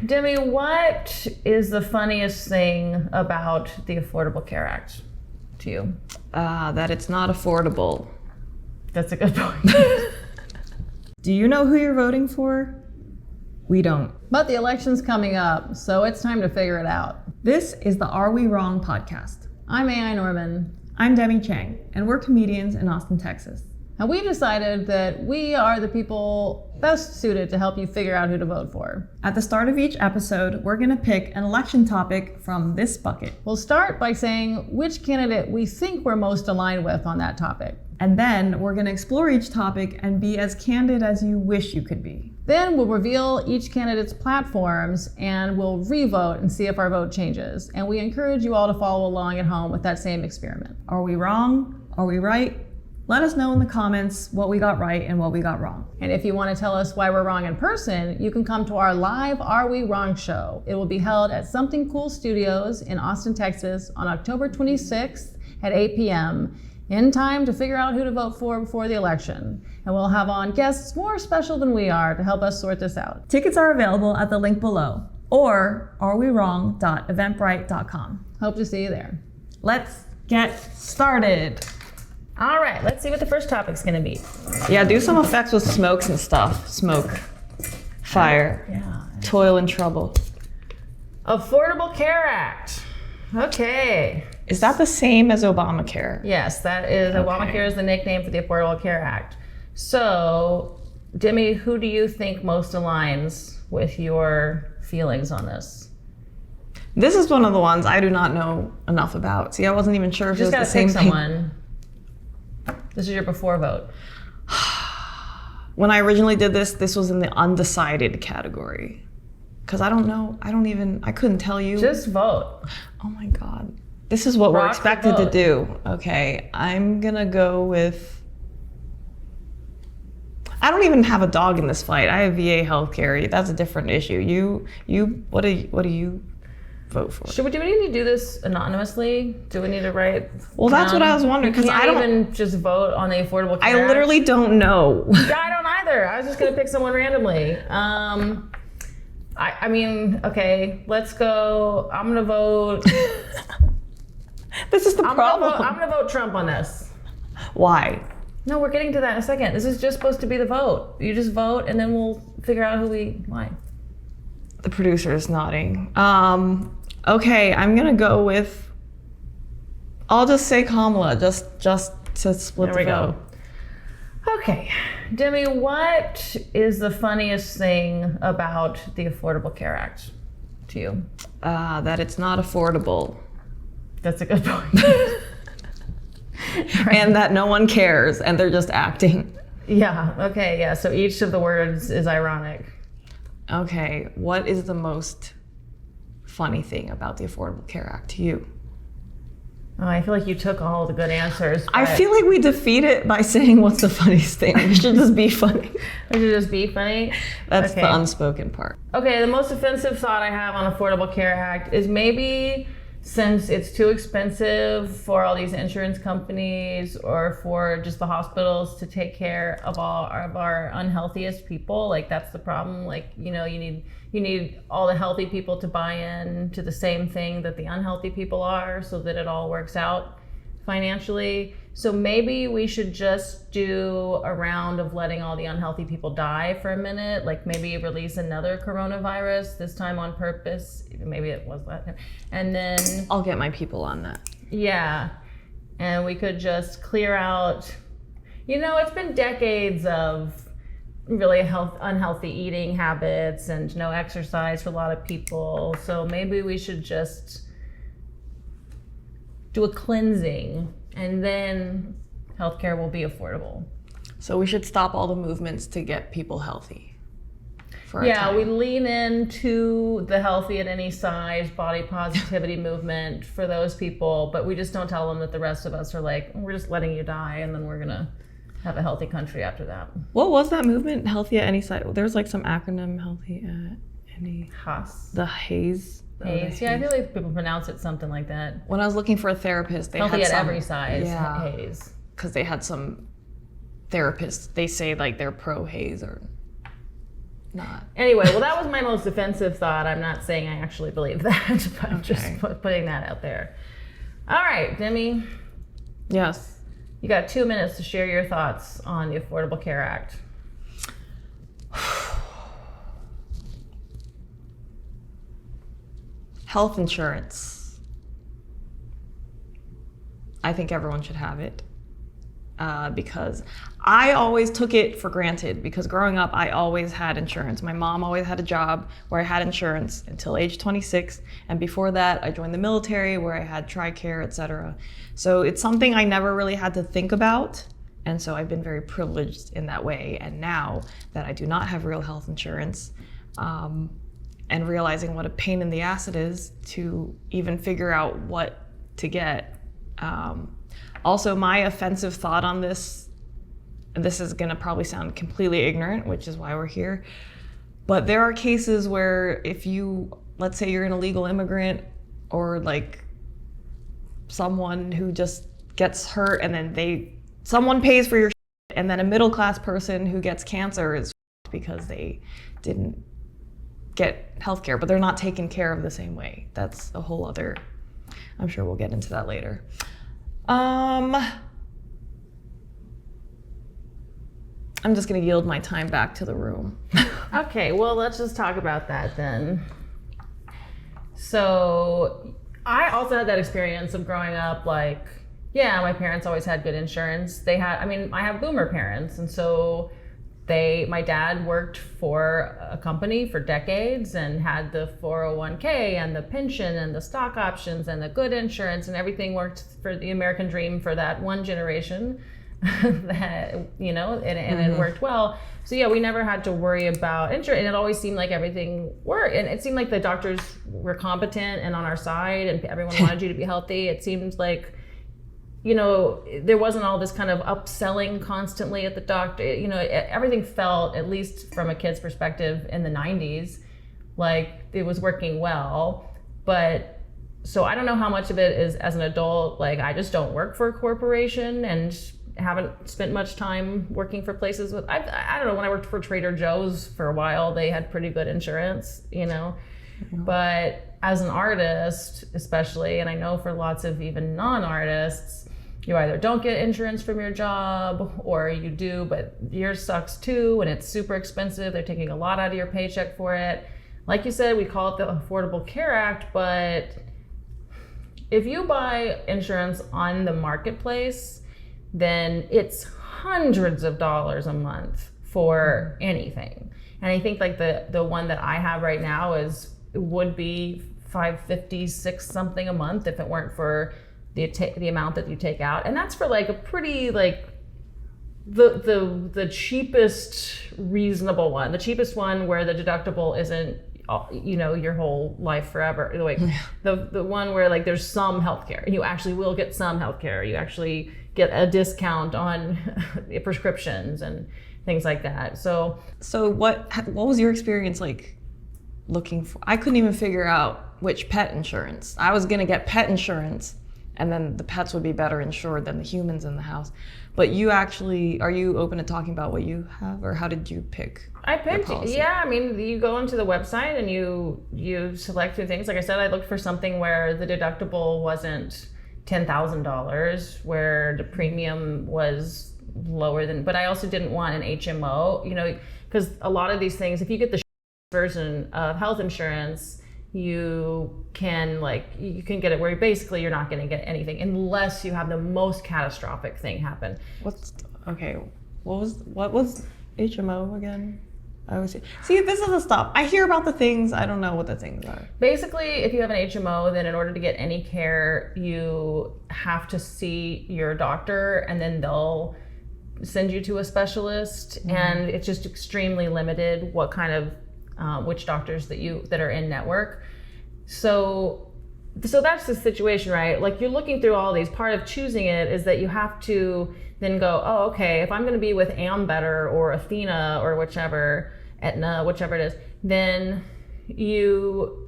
Demi, what is the funniest thing about the Affordable Care Act to you? That it's not affordable. That's a good point. Do you know who you're voting for? We don't. But the election's coming up, so it's time to figure it out. This is the Are We Wrong podcast. I'm AI Norman. I'm Demi Chang, and we're comedians in Austin, Texas. And we've decided that we are the people best suited to help you figure out who to vote for. At the start of each episode, we're going to pick an election topic from this bucket. We'll start by saying which candidate we think we're most aligned with on that topic. And then we're going to explore each topic and be as candid as you wish you could be. Then we'll reveal each candidate's platforms and we'll re-vote and see if our vote changes. And we encourage you all to follow along at home with that same experiment. Are we wrong? Are we right? Let us know in the comments what we got right and what we got wrong. And if you want to tell us why we're wrong in person, you can come to our live Are We Wrong show. It will be held at Something Cool Studios in Austin, Texas on October 26th at 8 p.m. in time to figure out who to vote for before the election. And we'll have on guests more special than we are to help us sort this out. Tickets are available at the link below or arewewrong.eventbrite.com. Hope to see you there. Let's get started. All right, let's see what the first topic's gonna be. Yeah, do some effects with smokes and stuff. Smoke, fire, toil and trouble. Affordable Care Act. Okay. Is that the same as Obamacare? Yes, that is, Okay. Obamacare is the nickname for the Affordable Care Act. So, Demi, who do you think most aligns with your feelings on this? This is one of the ones I do not know enough about. See, I wasn't even sure if it was the same thing. Someone. This is your before vote. When I originally did this, this was in the undecided category. Because I don't know, I couldn't tell you. Just vote. Oh my God. This is what we're expected to do. Okay, I'm gonna go with, I don't even have a dog in this fight. I have VA healthcare. That's a different issue. What do you vote for? Do we need to do this anonymously? Do we need to write? Well, that's what I was wondering, because I don't even just vote on the Affordable Care Act. I literally don't know. Yeah, I don't either. I was just gonna pick someone randomly. I mean, okay, let's go. I'm gonna vote. This is the problem. I'm gonna vote Trump on this. Why? No, we're getting to that in a second. This is just supposed to be the vote. You just vote, and then we'll figure out why. The producer is nodding. Okay, I'm gonna go with, I'll just say Kamala, just to split the vote. Okay, Demi, what is the funniest thing about the Affordable Care Act to you? That it's not affordable. That's a good point. Right. And that no one cares and they're just acting. Yeah, okay, yeah, so each of the words is ironic. Okay, what is the most funny thing about the Affordable Care Act to you? Oh, I feel like you took all the good answers. I feel like we defeat it by saying what's the funniest thing. We should just be funny. We should just be funny? That's the unspoken part. Okay, the most offensive thought I have on Affordable Care Act is maybe since it's too expensive for all these insurance companies or for just the hospitals to take care of all of our unhealthiest people, like that's the problem. Like, you need all the healthy people to buy in to the same thing that the unhealthy people are so that it all works out financially. So maybe we should just do a round of letting all the unhealthy people die for a minute, like maybe release another coronavirus, this time on purpose. Maybe it was that. And then I'll get my people on that. Yeah. And we could just clear out, it's been decades of really unhealthy eating habits and no exercise for a lot of people. So maybe we should just do a cleansing and then healthcare will be affordable. So we should stop all the movements to get people healthy. We lean into the healthy at any size body positivity movement for those people, but we just don't tell them that the rest of us are like, we're just letting you die and then we're gonna have a healthy country after that. What was that movement? Healthy at any size? There's like some acronym, healthy at any. HAS. The HAZE. Haze. Yeah, I feel like people pronounce it something like that. When I was looking for a therapist, they healthy had at some, every size. Yeah, Haze. Because they had some therapists. They say like they're pro Haze or not. Anyway, well, that was my most offensive thought. I'm not saying I actually believe that, but I'm just putting that out there. All right, Demi, Yes. you got 2 minutes to share your thoughts on the Affordable Care Act. Health insurance. I think everyone should have it. Because I always took it for granted, because growing up I always had insurance. My mom always had a job where I had insurance until age 26, and before that I joined the military where I had TRICARE, etc. So it's something I never really had to think about, and so I've been very privileged in that way. And now that I do not have real health insurance, and realizing what a pain in the ass it is to even figure out what to get. Also, my offensive thought on this is gonna probably sound completely ignorant, which is why we're here, but there are cases where if you, let's say you're an illegal immigrant, or like someone who just gets hurt and then someone pays for your shit, and then a middle class person who gets cancer is because they didn't get healthcare, but they're not taken care of the same way. That's a whole other, I'm sure we'll get into that later. I'm just gonna yield my time back to the room. Okay, well, let's just talk about that then. So I also had that experience of growing up, like, yeah, my parents always had good insurance. I have boomer parents, and so my dad worked for a company for decades and had the 401k and the pension and the stock options and the good insurance, and everything worked for the American dream for that one generation. That, and it worked well. So yeah, we never had to worry about insurance, and it always seemed like everything worked, and it seemed like the doctors were competent and on our side, and everyone wanted you to be healthy. It seemed like, there wasn't all this kind of upselling constantly at the doctor. Everything felt, at least from a kid's perspective in the 90s, like it was working well. But so I don't know how much of it is as an adult, like I just don't work for a corporation and haven't spent much time working for places with, I don't know, when I worked for Trader Joe's for a while, they had pretty good insurance, But as an artist, especially, and I know for lots of even non-artists, you either don't get insurance from your job, or you do, but yours sucks too, and it's super expensive. They're taking a lot out of your paycheck for it. Like you said, we call it the Affordable Care Act, but if you buy insurance on the marketplace, then it's hundreds of dollars a month for anything. And I think like the one that I have right now would be $550, $6 something a month if it weren't for the amount that you take out. And that's for like a pretty, like the cheapest reasonable one, the cheapest one where the deductible isn't, your whole life forever. Like the one where like there's some healthcare, you actually will get some healthcare. You actually get a discount on prescriptions and things like that. So what was your experience like looking for? I couldn't even figure out which pet insurance. I was gonna get pet insurance, and then the pets would be better insured than the humans in the house. But are you open to talking about what you have, or how did you pick? I picked, you go into the website and you select through things. Like I said, I looked for something where the deductible wasn't $10,000, where the premium was lower than, but I also didn't want an HMO, because a lot of these things, if you get the version of health insurance, you can get it where basically you're not going to get anything unless you have the most catastrophic thing happen. What was HMO again? See, this is the stuff. I hear about the things, I don't know what the things are. Basically, if you have an HMO, then in order to get any care, you have to see your doctor, and then they'll send you to a specialist, and it's just extremely limited what kind of which doctors that are in network. So that's the situation, right? Like, you're looking through all these. Part of choosing it is that you have to then go, oh, okay, if I'm going to be with Ambetter or Athena or whichever, Aetna, whichever it is, then you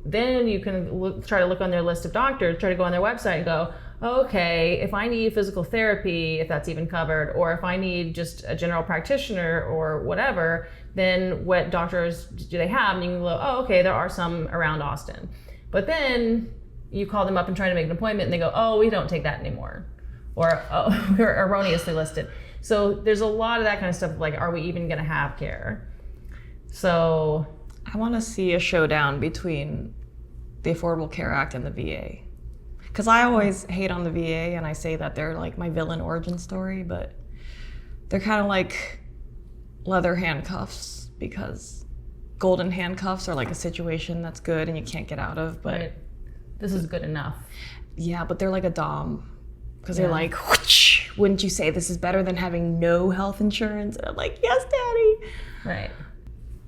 can try to look on their list of doctors, try to go on their website and go, okay, if I need physical therapy, if that's even covered, or if I need just a general practitioner or whatever, then what doctors do they have? And you can go, oh, okay, there are some around Austin. But then you call them up and try to make an appointment and they go, oh, we don't take that anymore. Or, oh, we're erroneously listed. So there's a lot of that kind of stuff, like, are we even gonna have care? So I want to see a showdown between the Affordable Care Act and the VA. Because I always hate on the VA and I say that they're like my villain origin story, but they're kind of like leather handcuffs, because golden handcuffs are like a situation that's good and you can't get out of, but right. This is good enough. Yeah, but they're like a dom, because they're like, whoosh, wouldn't you say this is better than having no health insurance? And I'm like, yes, daddy. Right.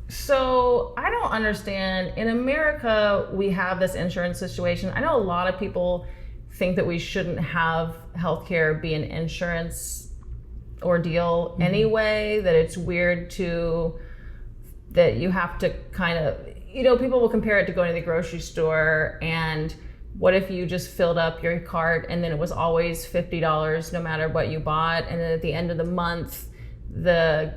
So I don't understand. In America, we have this insurance situation. I know a lot of people think that we shouldn't have healthcare be an insurance ordeal anyway, that it's weird that you have to kind of, people will compare it to going to the grocery store, and what if you just filled up your cart and then it was always $50 no matter what you bought, and then at the end of the month, the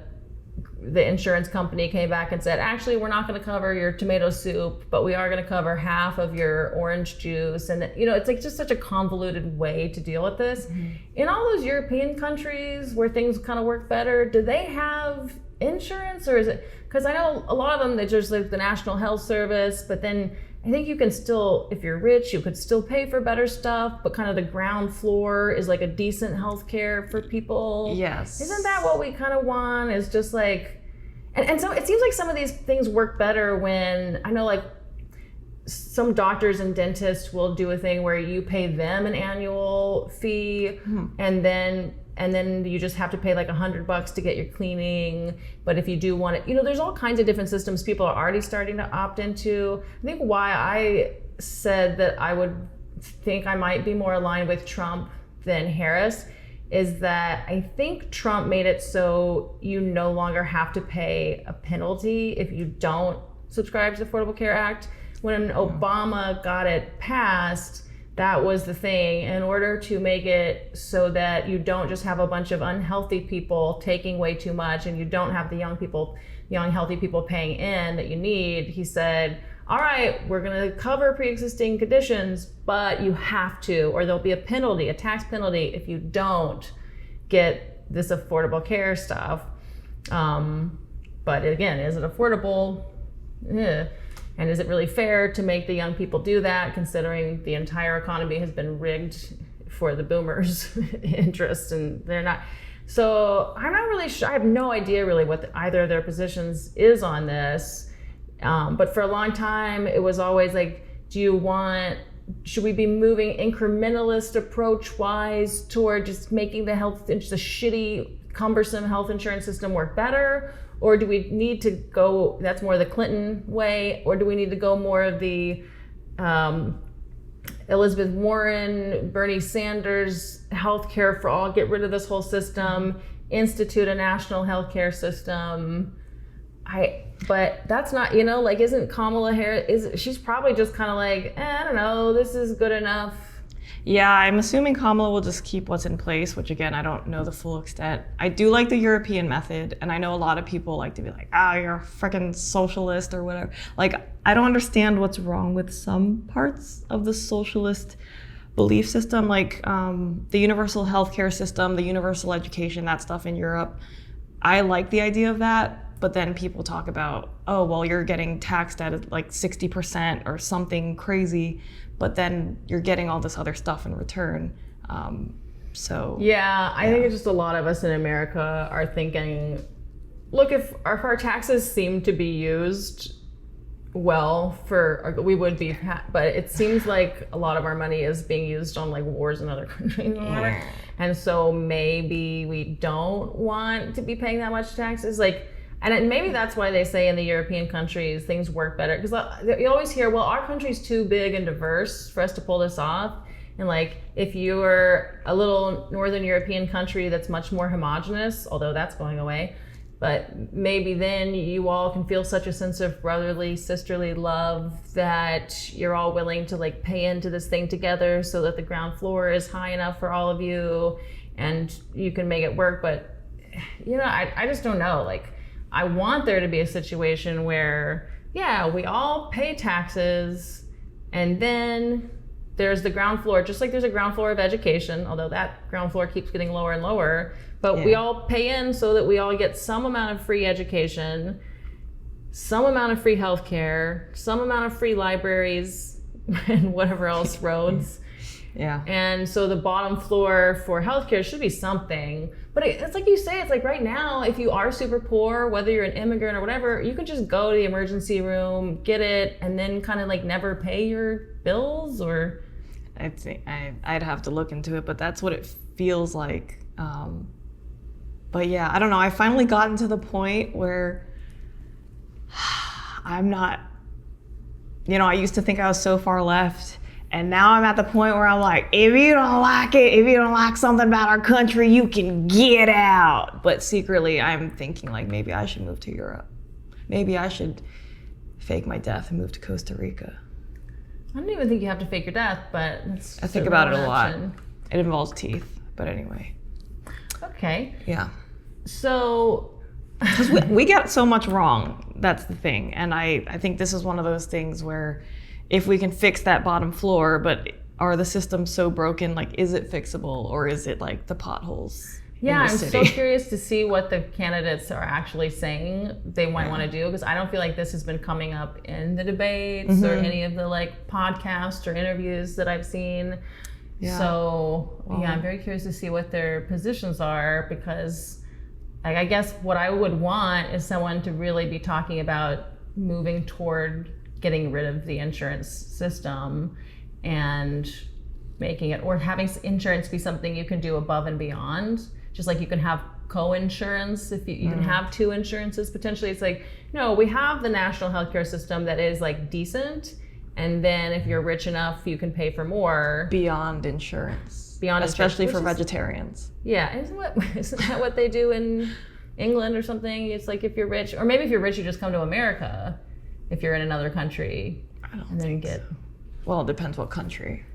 insurance company came back and said, actually, we're not going to cover your tomato soup, but we are going to cover half of your orange juice. And it's like just such a convoluted way to deal with this. In all those European countries where things kind of work better, do they have insurance, or is it, because I know a lot of them, they just like the National Health Service, but then I think you can still, if you're rich, you could still pay for better stuff, but kind of the ground floor is like a decent healthcare for people. Yes. Isn't that what we kind of want? Is just like, and so it seems like some of these things work better when, I know like some doctors and dentists will do a thing where you pay them an annual fee, and then you just have to pay like $100 to get your cleaning. But if you do want it, there's all kinds of different systems people are already starting to opt into. I think why I said that I would think I might be more aligned with Trump than Harris is that I think Trump made it so you no longer have to pay a penalty if you don't subscribe to the Affordable Care Act. When Obama got it passed, that was the thing. In order to make it so that you don't just have a bunch of unhealthy people taking way too much, and you don't have the young healthy people paying in that you need, he said, all right, we're gonna cover pre-existing conditions, but you have to, or there'll be a penalty, a tax penalty, if you don't get this affordable care stuff. But again, is it affordable? And is it really fair to make the young people do that, considering the entire economy has been rigged for the boomers' interests, and they're not? So I'm not really sure. I have no idea really what either of their positions is on this. But for a long time, it was always like, should we be moving incrementalist approach-wise toward just making the shitty, cumbersome health insurance system work better? Or do we need to go, that's more the Clinton way, or do we need to go more of the Elizabeth Warren, Bernie Sanders, healthcare for all, get rid of this whole system, institute a national healthcare system? But that's not, isn't Kamala Harris, she's probably just kind of like, I don't know, this is good enough. Yeah, I'm assuming Kamala will just keep what's in place, which again, I don't know the full extent. I do like the European method, and I know a lot of people like to be like, you're a freaking socialist or whatever. Like, I don't understand what's wrong with some parts of the socialist belief system, like the universal healthcare system, the universal education, that stuff in Europe. I like the idea of that. But then people talk about, you're getting taxed at like 60% or something crazy, but then you're getting all this other stuff in return. I think it's just a lot of us in America are thinking, look, if our taxes seem to be used well we would be, but it seems like a lot of our money is being used on like wars in other countries or whatever. And so maybe we don't want to be paying that much taxes. And maybe that's why they say in the European countries things work better, because you always hear, well, our country's too big and diverse for us to pull this off. And like, if you're a little Northern European country that's much more homogenous, although that's going away, but maybe then you all can feel such a sense of brotherly, sisterly love that you're all willing to like pay into this thing together so that the ground floor is high enough for all of you and you can make it work. But I just don't know. Like, I want there to be a situation where, yeah, we all pay taxes, and then there's the ground floor, just like there's a ground floor of education, although that ground floor keeps getting lower and lower, but we all pay in so that we all get some amount of free education, some amount of free healthcare, some amount of free libraries, and whatever else, roads. Yeah. And so the bottom floor for healthcare should be something. But it's like you say, it's like right now, if you are super poor, whether you're an immigrant or whatever, you can just go to the emergency room, get it, and then kind of like never pay your bills or... I'd have to look into it, but that's what it feels like. But yeah, I don't know. I finally gotten to the point where I'm not, I used to think I was so far left. And now I'm at the point where I'm like, if you don't like it, if you don't like something about our country, you can get out. But secretly, I'm thinking like maybe I should move to Europe. Maybe I should fake my death and move to Costa Rica. I don't even think you have to fake your death, but I think about it a lot. It involves teeth, but anyway. Okay. Yeah. So... Because we get so much wrong. That's the thing. And I think this is one of those things where if we can fix that bottom floor, but are the systems so broken, like, is it fixable, or is it like the potholes? Yeah, I'm so curious to see what the candidates are actually saying they might want to do, because I don't feel like this has been coming up in the debates or any of the like podcasts or interviews that I've seen. Yeah. So I'm very curious to see what their positions are, because like, I guess what I would want is someone to really be talking about moving toward getting rid of the insurance system and making it, or having insurance be something you can do above and beyond. Just like you can have co-insurance, if you can have two insurances potentially. It's like, no, we have the national healthcare system that is like decent, and then if you're rich enough, you can pay for more. Beyond insurance. Beyond especially insurance, for vegetarians. Yeah, isn't that what they do in England or something? It's like if you're rich, or maybe if you're rich, you just come to America if you're in another country. I don't and then think get. So. Well, it depends what country.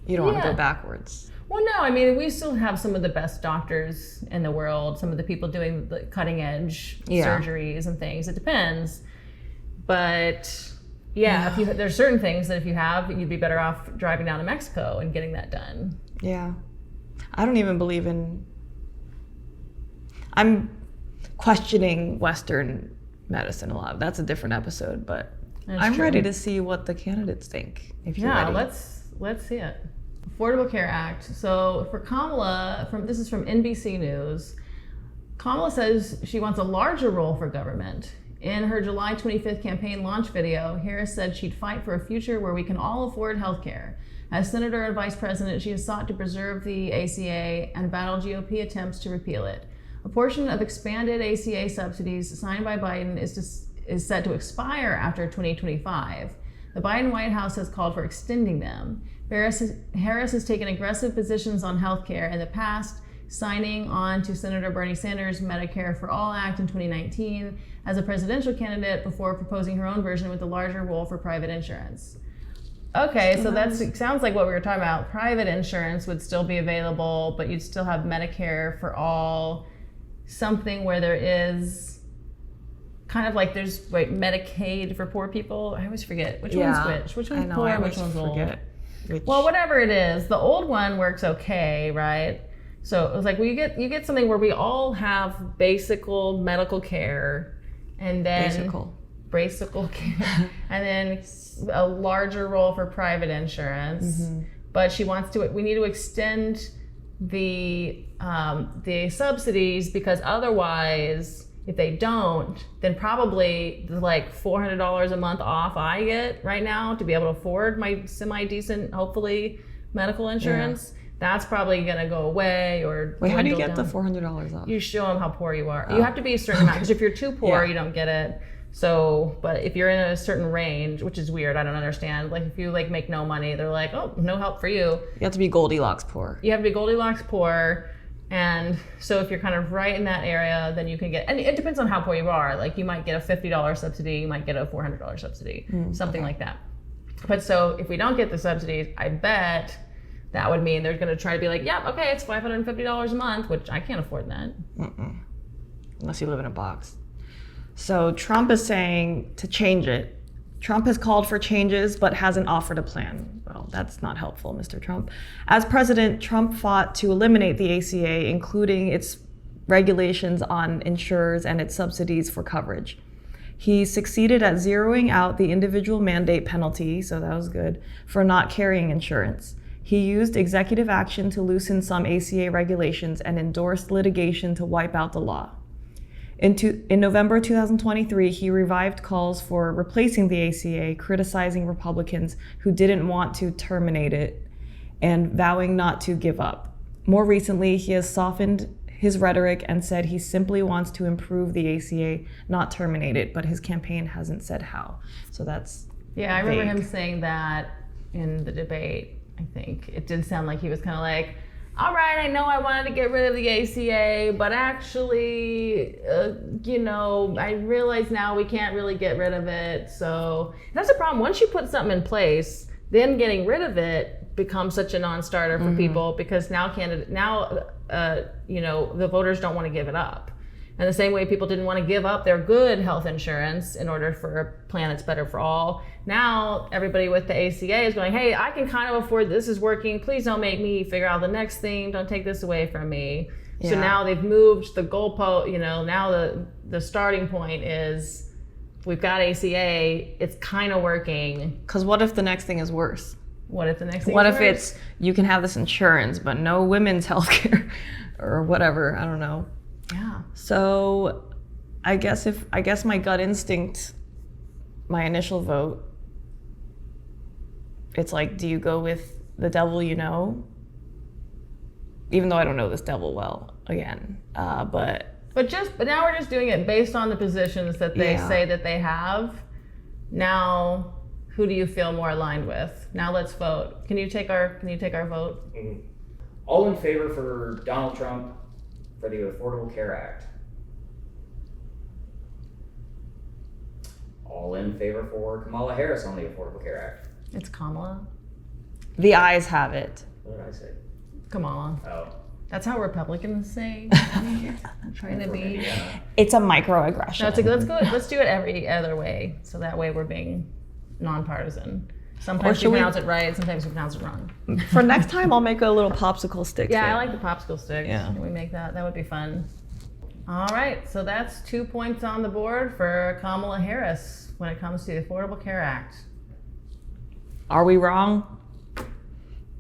You don't want to go backwards. Well, no, I mean, we still have some of the best doctors in the world, some of the people doing the cutting edge surgeries and things. It depends. But yeah, there's certain things that if you have, you'd be better off driving down to Mexico and getting that done. Yeah. I don't even believe in... I'm questioning Western medicine a lot. That's a different episode, but I'm ready to see what the candidates think. If you're ready. Let's see it. Affordable Care Act. So for Kamala, this is from NBC News. Kamala says she wants a larger role for government. In her July 25th campaign launch video, Harris said she'd fight for a future where we can all afford health care. As senator and vice president, she has sought to preserve the ACA and battle GOP attempts to repeal it. A portion of expanded ACA subsidies signed by Biden is set to expire after 2025. The Biden White House has called for extending them. Harris has taken aggressive positions on health care in the past, signing on to Senator Bernie Sanders' Medicare for All Act in 2019 as a presidential candidate before proposing her own version with a larger role for private insurance. Okay, so it sounds like what we were talking about. Private insurance would still be available, but you'd still have Medicare for all, something where there is kind of like there's Medicaid for poor people. I always forget which one's which. Which one's poor, which one's old. Well, whatever it is, the old one works okay, right? So it was like you get something where we all have basic medical care, and then basic care, and then a larger role for private insurance. Mm-hmm. But we need to extend the subsidies, because otherwise, if they don't, then probably the like $400 a month off I get right now to be able to afford my semi-decent, hopefully, medical insurance, that's probably going to go away. Or wait, how do you get the $400 off? You show them how poor you are. You have to be a certain amount, because if you're too poor, you don't get it. So, but if you're in a certain range, which is weird, I don't understand. Like if you make no money, they're like, oh, no help for you. You have to be Goldilocks poor. You have to be Goldilocks poor. And so if you're kind of right in that area, then you can get, and it depends on how poor you are. Like you might get a $50 subsidy, you might get a $400 subsidy, something like that. But so if we don't get the subsidies, I bet that would mean they're going to try to be like, yeah, okay, it's $550 a month, which I can't afford that. Unless you live in a box. So Trump is saying to change it. Trump has called for changes but hasn't offered a plan. Well, that's not helpful, Mr. Trump. As president, Trump fought to eliminate the ACA, including its regulations on insurers and its subsidies for coverage. He succeeded at zeroing out the individual mandate penalty, so that was good, for not carrying insurance. He used executive action to loosen some ACA regulations and endorsed litigation to wipe out the law. In November 2023, he revived calls for replacing the ACA, criticizing Republicans who didn't want to terminate it and vowing not to give up. More recently, he has softened his rhetoric and said he simply wants to improve the ACA, not terminate it, but his campaign hasn't said how. So that's Yeah, I remember vague. him saying that in the debate. I think it did sound like he was kind of like, all right, I know I wanted to get rid of the ACA, but actually, I realize now we can't really get rid of it. So that's the problem. Once you put something in place, then getting rid of it becomes such a non-starter for people because now the voters don't want to give it up. And the same way people didn't want to give up their good health insurance in order for a plan that's better for all. Now everybody with the ACA is going, hey, I can kind of afford this is working. Please don't make me figure out the next thing. Don't take this away from me. So Yeah. now they've moved the goalpost. Now the starting point is we've got ACA. It's kind of working. Because what if the next thing is worse? What if the next thing? What is if worse? it's you can have this insurance but no women's health care or whatever? I don't know. Yeah. So I guess my gut instinct, my initial vote, it's like, do you go with the devil you know? Even though I don't know this devil well, again. But now we're just doing it based on the positions that they Yeah. say that they have. Now, who do you feel more aligned with? Now let's vote. Can you take our vote? All in favor for Donald Trump for the Affordable Care Act? All in favor for Kamala Harris on the Affordable Care Act? It's Kamala. the eyes have it. What did I say? Kamala. Oh. That's how Republicans say. I'm trying to be. Yeah. It's a microaggression. No, let's do it every other way. So that way we're being nonpartisan. Sometimes should you we- pronounce it right, sometimes you pronounce it wrong. For next time, I'll make a little popsicle stick. Yeah, thing. I like the popsicle sticks. Yeah. Can we make that? That would be fun. All right, so that's 2 points on the board for Kamala Harris when it comes to the Affordable Care Act. Are we wrong?